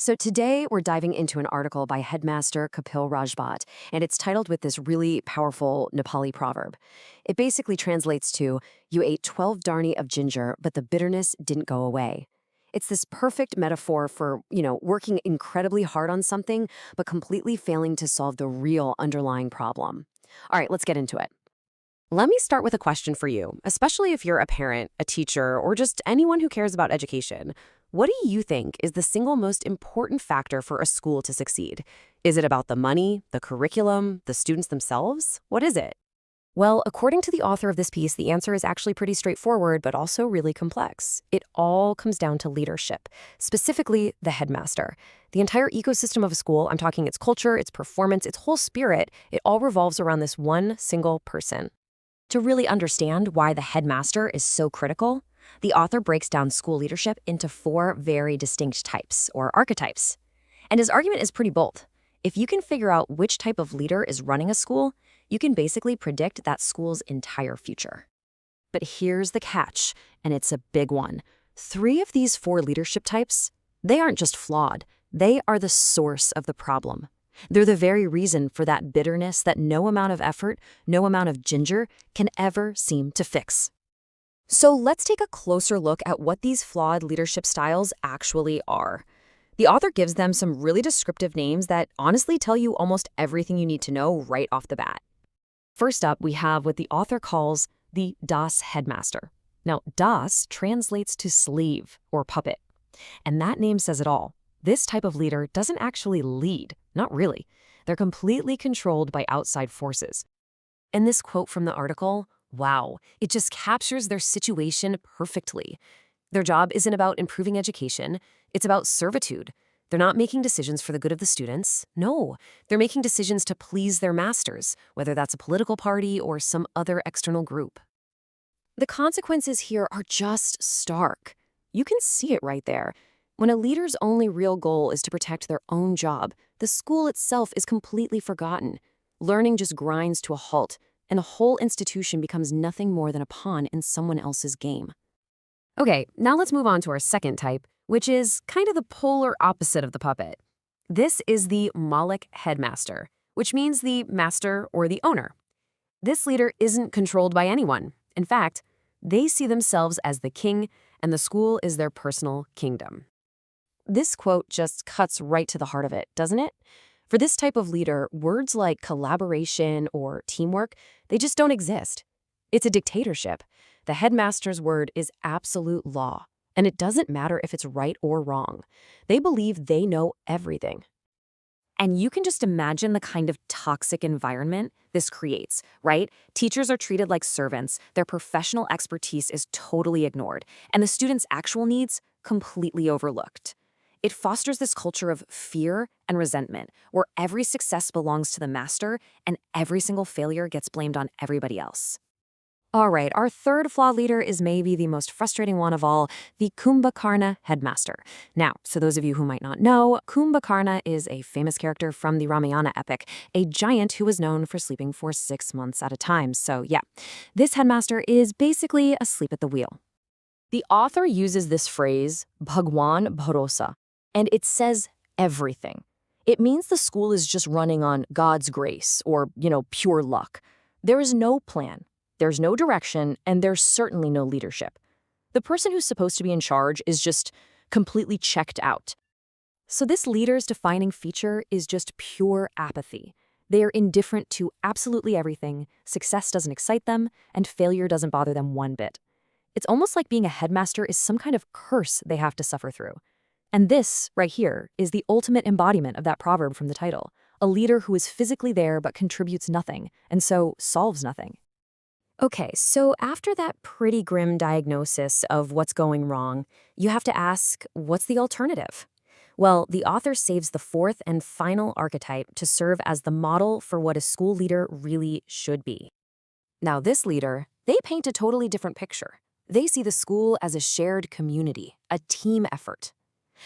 So today we're diving into an article by headmaster Kapil Rajbat, and it's titled with this really powerful Nepali proverb. It basically translates to, "You ate 12 darni of ginger, but the bitterness didn't go away." It's this perfect metaphor for, working incredibly hard on something, but completely failing to solve the real underlying problem. All right, let's get into it. Let me start with a question for you, especially if you're a parent, a teacher, or just anyone who cares about education. What do you think is the single most important factor for a school to succeed? Is it about the money, the curriculum, the students themselves? What is it? Well, according to the author of this piece, the answer is actually pretty straightforward, but also really complex. It all comes down to leadership, specifically the headmaster. The entire ecosystem of a school, I'm talking its culture, its performance, its whole spirit, it all revolves around this one single person. To really understand why the headmaster is so critical, the author breaks down school leadership into four very distinct types, or archetypes. And his argument is pretty bold. If you can figure out which type of leader is running a school, you can basically predict that school's entire future. But here's the catch, and it's a big one. Three of these four leadership types, they aren't just flawed, they are the source of the problem. They're the very reason for that bitterness that no amount of effort, no amount of ginger can ever seem to fix. So let's take a closer look at what these flawed leadership styles actually are. The author gives them some really descriptive names that honestly tell you almost everything you need to know right off the bat. First up, we have what the author calls the Das headmaster. Now, Das translates to slave or puppet, and that name says it all. This type of leader doesn't actually lead, not really. They're completely controlled by outside forces. And this quote from the article, wow, it just captures their situation perfectly. Their job isn't about improving education, it's about servitude. They're not making decisions for the good of the students. No, they're making decisions to please their masters, whether that's a political party or some other external group. The consequences here are just stark. You can see it right there. When a leader's only real goal is to protect their own job, the school itself is completely forgotten. Learning just grinds to a halt, and the whole institution becomes nothing more than a pawn in someone else's game. Okay, now let's move on to our second type, which is kind of the polar opposite of the puppet. This is the Malik headmaster, which means the master or the owner. This leader isn't controlled by anyone. In fact, they see themselves as the king, and the school is their personal kingdom. This quote just cuts right to the heart of it, doesn't it? For this type of leader, words like collaboration or teamwork, they just don't exist. It's a dictatorship. The headmaster's word is absolute law, and it doesn't matter if it's right or wrong. They believe they know everything. And you can just imagine the kind of toxic environment this creates, right? Teachers are treated like servants, their professional expertise is totally ignored, and the students' actual needs completely overlooked. It fosters this culture of fear and resentment, where every success belongs to the master and every single failure gets blamed on everybody else. All right, our third flawed leader is maybe the most frustrating one of all, the Kumbhakarna headmaster. Now, so those of you who might not know, Kumbhakarna is a famous character from the Ramayana epic, a giant who was known for sleeping for 6 months at a time. So yeah, this headmaster is basically asleep at the wheel. The author uses this phrase, Bhagwan Bharosa, and it says everything. It means the school is just running on God's grace or, pure luck. There is no plan, there's no direction, and there's certainly no leadership. The person who's supposed to be in charge is just completely checked out. So this leader's defining feature is just pure apathy. They are indifferent to absolutely everything, success doesn't excite them, and failure doesn't bother them one bit. It's almost like being a headmaster is some kind of curse they have to suffer through. And this, right here, is the ultimate embodiment of that proverb from the title, a leader who is physically there but contributes nothing, and so solves nothing. Okay, so after that pretty grim diagnosis of what's going wrong, you have to ask, what's the alternative? Well, the author saves the fourth and final archetype to serve as the model for what a school leader really should be. Now, this leader, they paint a totally different picture. They see the school as a shared community, a team effort.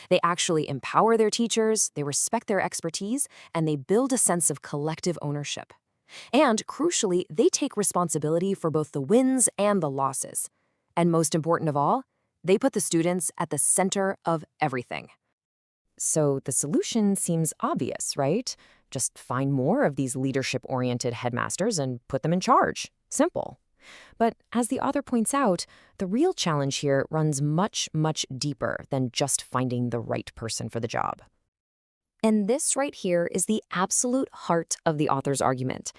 They actually empower their teachers, they respect their expertise, and they build a sense of collective ownership. And crucially, they take responsibility for both the wins and the losses. And most important of all, they put the students at the center of everything. So the solution seems obvious, right? Just find more of these leadership-oriented headmasters and put them in charge. Simple. But as the author points out, the real challenge here runs much, much deeper than just finding the right person for the job. And this right here is the absolute heart of the author's argument.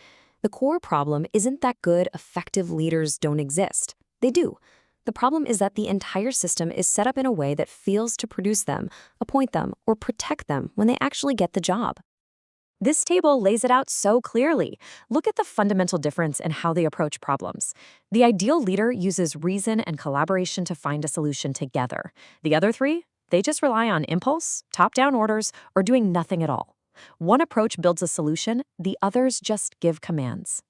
The core problem isn't that good, effective leaders don't exist. They do. The problem is that the entire system is set up in a way that fails to produce them, appoint them, or protect them when they actually get the job. This table lays it out so clearly. Look at the fundamental difference in how they approach problems. The ideal leader uses reason and collaboration to find a solution together. The other three, they just rely on impulse, top-down orders, or doing nothing at all. One approach builds a solution, the others just give commands.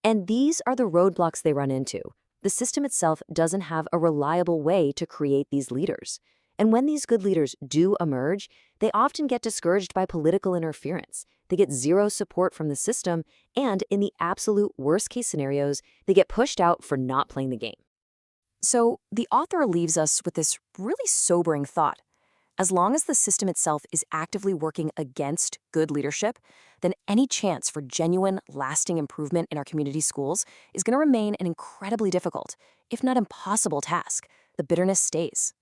And these are the roadblocks they run into. The system itself doesn't have a reliable way to create these leaders. And when these good leaders do emerge, they often get discouraged by political interference. They get zero support from the system, and in the absolute worst-case scenarios, they get pushed out for not playing the game. So the author leaves us with this really sobering thought. As long as the system itself is actively working against good leadership, then any chance for genuine, lasting improvement in our community schools is going to remain an incredibly difficult, if not impossible task. The bitterness stays.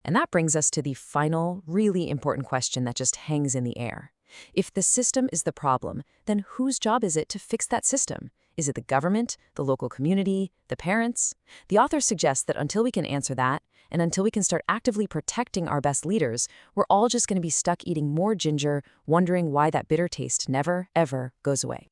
And that brings us to the final, really important question that just hangs in the air. If the system is the problem, then whose job is it to fix that system? Is it the government, the local community, the parents? The author suggests that until we can answer that, and until we can start actively protecting our best leaders, we're all just going to be stuck eating more ginger, wondering why that bitter taste never, ever goes away.